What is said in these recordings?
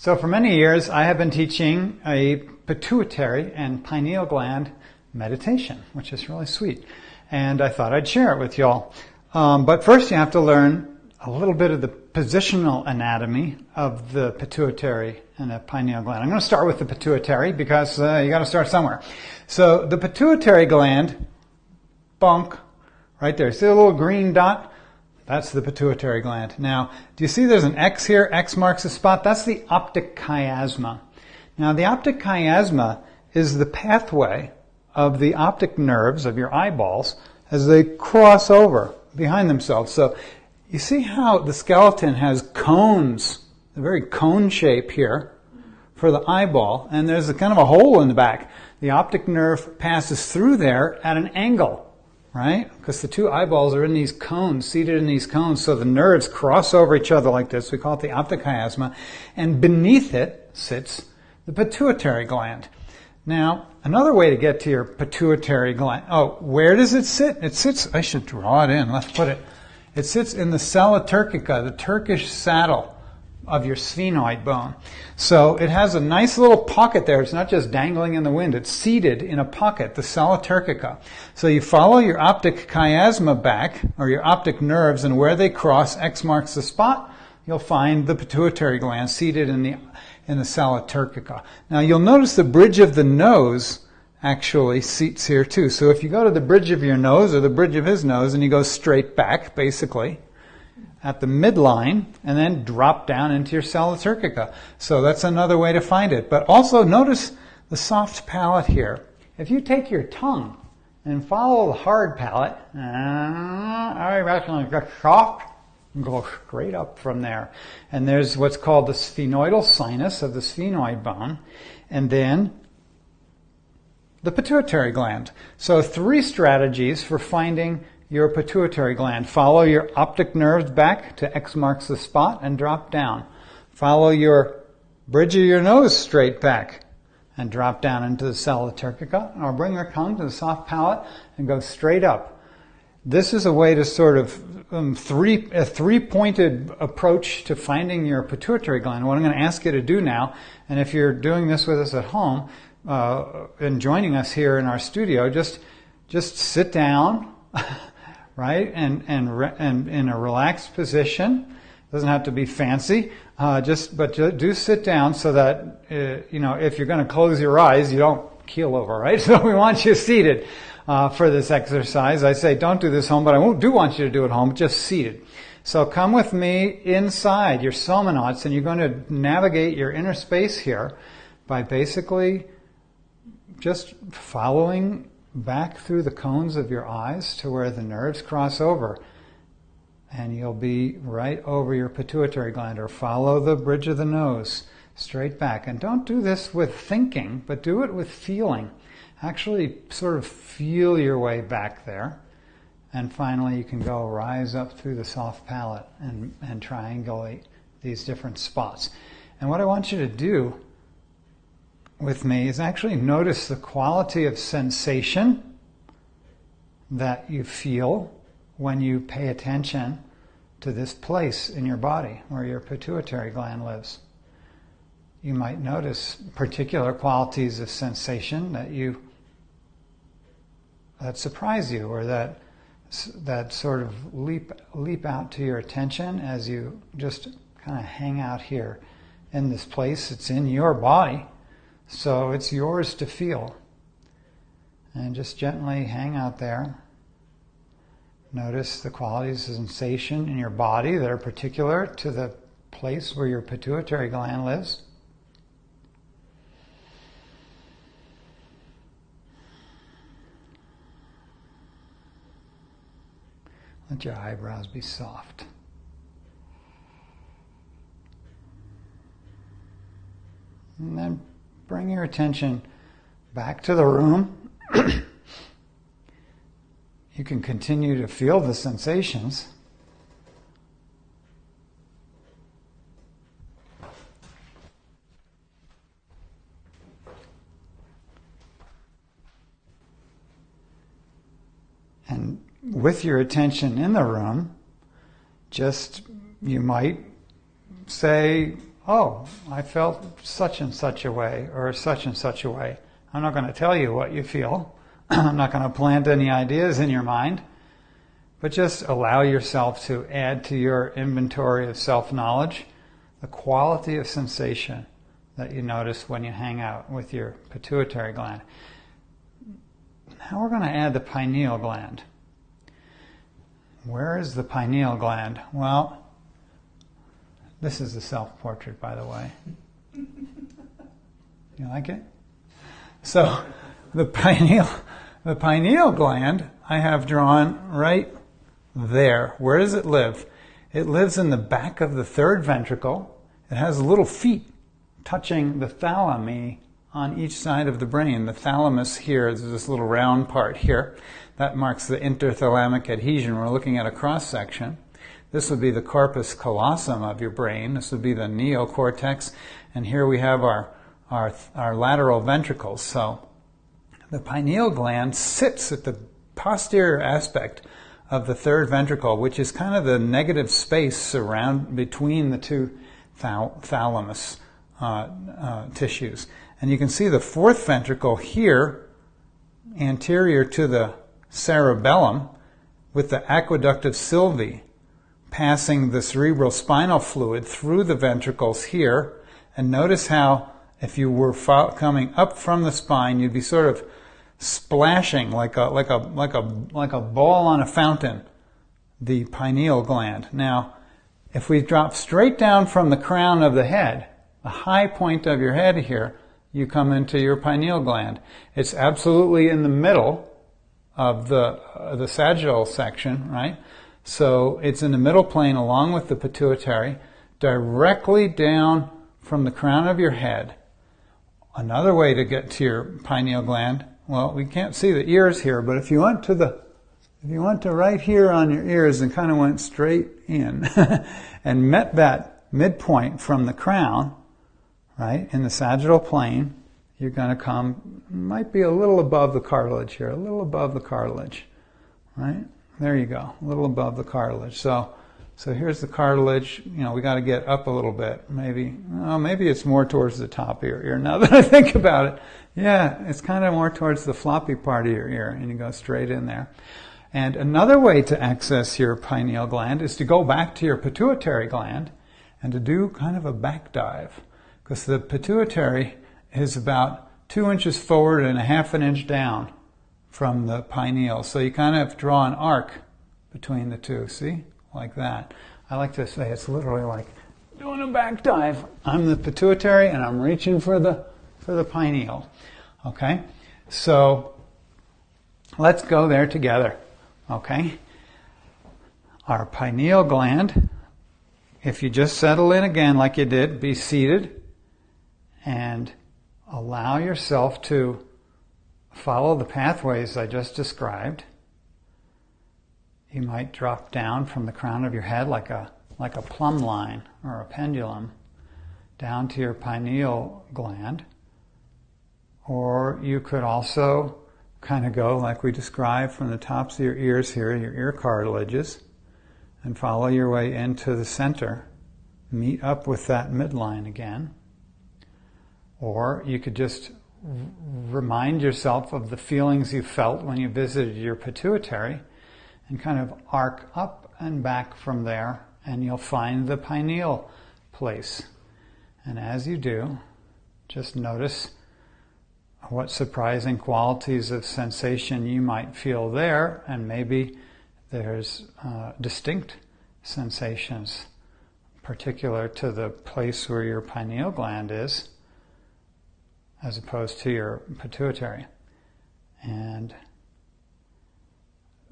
So for many years, I have been teaching a pituitary and pineal gland meditation, which is really sweet. And I thought I'd share it with y'all. But first you have to learn a little bit of the positional anatomy of the pituitary and the pineal gland. I'm going to start with the pituitary because you got to start somewhere. So the pituitary gland, bunk, right there. See the little green dot? That's the pituitary gland. Now, do you see there's an X here? X marks a spot. That's the optic chiasma. Now, the optic chiasma is the pathway of the optic nerves of your eyeballs as they cross over behind themselves. So you see how the skeleton has cones, a very cone shape here for the eyeball, and there's a kind of a hole in the back. The optic nerve passes through there at an angle. Right? Because the two eyeballs are in these cones, seated in these cones, so the nerves cross over each other like this. We call it the optic chiasma. And beneath it sits the pituitary gland. Now, another way to get to your pituitary gland, where does it sit? It sits, I should draw it in, let's put it. It sits in the sella turcica, the Turkish saddle of your sphenoid bone. So it has a nice little pocket there. It's not just dangling in the wind. It's seated in a pocket, the sella turcica. So you follow your optic chiasma back, or your optic nerves, and where they cross, X marks the spot, you'll find the pituitary gland seated in the sella turcica. Now you'll notice the bridge of the nose actually seats here too. So if you go to the bridge of your nose, or the bridge of his nose, and you go straight back, basically, at the midline, and then drop down into your sella turcica. So that's another way to find it. But also notice the soft palate here. If you take your tongue and follow the hard palate, that's going to get soft and go straight up from there. And there's what's called the sphenoidal sinus of the sphenoid bone, and then the pituitary gland. So 3 strategies for finding your pituitary gland. Follow your optic nerves back to X marks the spot and drop down. Follow your bridge of your nose straight back and drop down into the sella turcica, or bring your tongue to the soft palate and go straight up. This is a way to sort of a three-pointed approach to finding your pituitary gland. What I'm going to ask you to do now, and if you're doing this with us at home and joining us here in our studio, just sit down. Right, and in a relaxed position. Doesn't have to be fancy. But do sit down so that if you're going to close your eyes, you don't keel over. Right. So we want you seated for this exercise. I say don't do this home, but I want you to do it home. Just seated. So come with me inside your somanauts, and you're going to navigate your inner space here by basically just following back through the cones of your eyes to where the nerves cross over, and you'll be right over your pituitary gland. Or follow the bridge of the nose straight back. And don't do this with thinking, but do it with feeling. Actually sort of feel your way back there. And finally you can go rise up through the soft palate and triangulate these different spots. And what I want you to do with me is actually notice the quality of sensation that you feel when you pay attention to this place in your body where your pituitary gland lives. You might notice particular qualities of sensation that surprise you, or that sort of leap out to your attention as you just kind of hang out here in this place. It's in your body. So it's yours to feel. And just gently hang out there. Notice the qualities of sensation in your body that are particular to the place where your pituitary gland lives. Let your eyebrows be soft. And then bring your attention back to the room. You can continue to feel the sensations. And with your attention in the room, you might say, oh, I felt such and such a way or such and such a way. I'm not going to tell you what you feel. I'm not going to plant any ideas in your mind. But just allow yourself to add to your inventory of self-knowledge the quality of sensation that you notice when you hang out with your pituitary gland. Now we're going to add the pineal gland. Where is the pineal gland? Well, this is a self-portrait, by the way. You like it? So the pineal gland I have drawn right there. Where does it live? It lives in the back of the third ventricle. It has little feet touching the thalami on each side of the brain. The thalamus here is this little round part here. That marks the interthalamic adhesion. We're looking at a cross-section. This would be the corpus callosum of your brain. This would be the neocortex. And here we have our lateral ventricles. So the pineal gland sits at the posterior aspect of the third ventricle, which is kind of the negative space between the two thalamus tissues. And you can see the fourth ventricle here, anterior to the cerebellum, with the aqueduct of Sylvie passing the cerebral spinal fluid through the ventricles here. And notice how, if you were coming up from the spine, you'd be sort of splashing like a ball on a fountain, the pineal gland. Now, if we drop straight down from the crown of the head, the high point of your head here, you come into your pineal gland. It's absolutely in the middle of the sagittal section, right? So it's in the middle plane along with the pituitary, directly down from the crown of your head. Another way to get to your pineal gland, well, we can't see the ears here, but if you went to right here on your ears and kind of went straight in and met that midpoint from the crown, right, in the sagittal plane, you're going to come, might be a little above the cartilage here, a little above the cartilage, right? There you go, a little above the cartilage. So here's the cartilage. You know, we got to get up a little bit. Maybe it's more towards the top of your ear. Now that I think about it, yeah, it's kind of more towards the floppy part of your ear, and you go straight in there. And another way to access your pineal gland is to go back to your pituitary gland and to do kind of a back dive, because the pituitary is about 2 inches forward and 1/2 inch down from the pineal. So you kind of draw an arc between the two, see? Like that. I like to say it's literally like doing a back dive. I'm the pituitary and I'm reaching for the pineal. Okay? So let's go there together. Okay? Our pineal gland, if you just settle in again like you did, be seated and allow yourself to follow the pathways I just described. You might drop down from the crown of your head like a plumb line or a pendulum down to your pineal gland. Or you could also kind of go like we described from the tops of your ears here, your ear cartilages, and follow your way into the center. Meet up with that midline again. Or you could just remind yourself of the feelings you felt when you visited your pituitary and kind of arc up and back from there, and you'll find the pineal place. And as you do, just notice what surprising qualities of sensation you might feel there, and maybe there's distinct sensations particular to the place where your pineal gland is, as opposed to your pituitary. And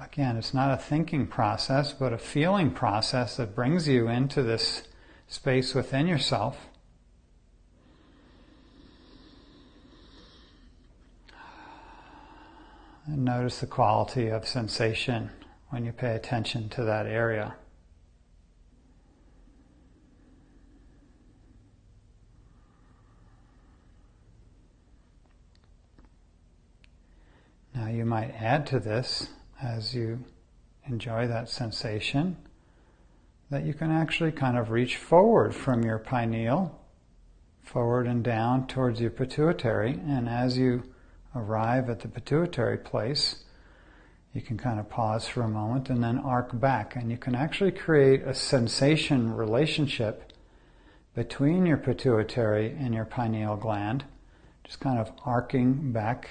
again, it's not a thinking process, but a feeling process that brings you into this space within yourself. And notice the quality of sensation when you pay attention to that area. Now you might add to this, as you enjoy that sensation, that you can actually kind of reach forward from your pineal forward and down towards your pituitary, and as you arrive at the pituitary place, you can kind of pause for a moment and then arc back, and you can actually create a sensation relationship between your pituitary and your pineal gland, just kind of arcing back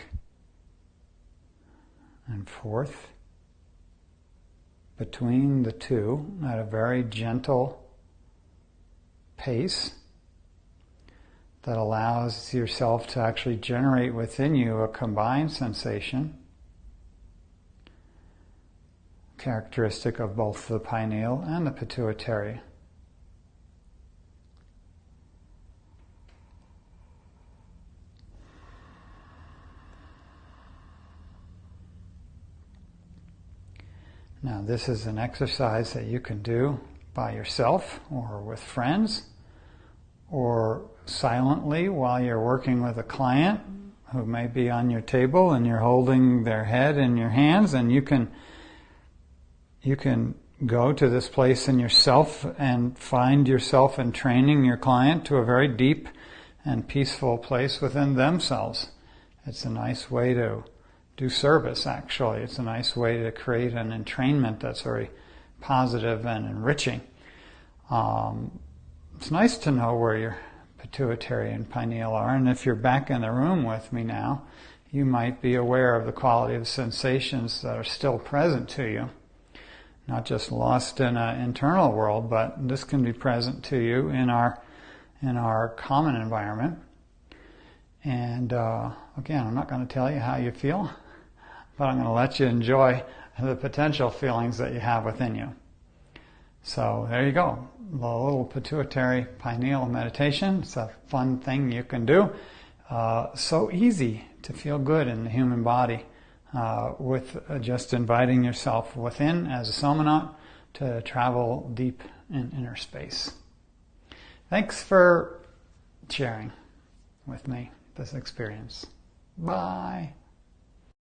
and forth between the two at a very gentle pace that allows yourself to actually generate within you a combined sensation characteristic of both the pineal and the pituitary. Now, this is an exercise that you can do by yourself or with friends, or silently while you're working with a client who may be on your table and you're holding their head in your hands, and you can go to this place in yourself and find yourself entraining your client to a very deep and peaceful place within themselves. It's a nice way to do service, actually. It's a nice way to create an entrainment that's very positive and enriching. It's nice to know where your pituitary and pineal are, and if you're back in the room with me now, you might be aware of the quality of sensations that are still present to you. Not just lost in an internal world, but this can be present to you in our common environment. And again, I'm not going to tell you how you feel, but I'm going to let you enjoy the potential feelings that you have within you. So there you go, a little pituitary pineal meditation. It's a fun thing you can do. So easy to feel good in the human body with just inviting yourself within as a somnaut to travel deep in inner space. Thanks for sharing with me this experience. Bye.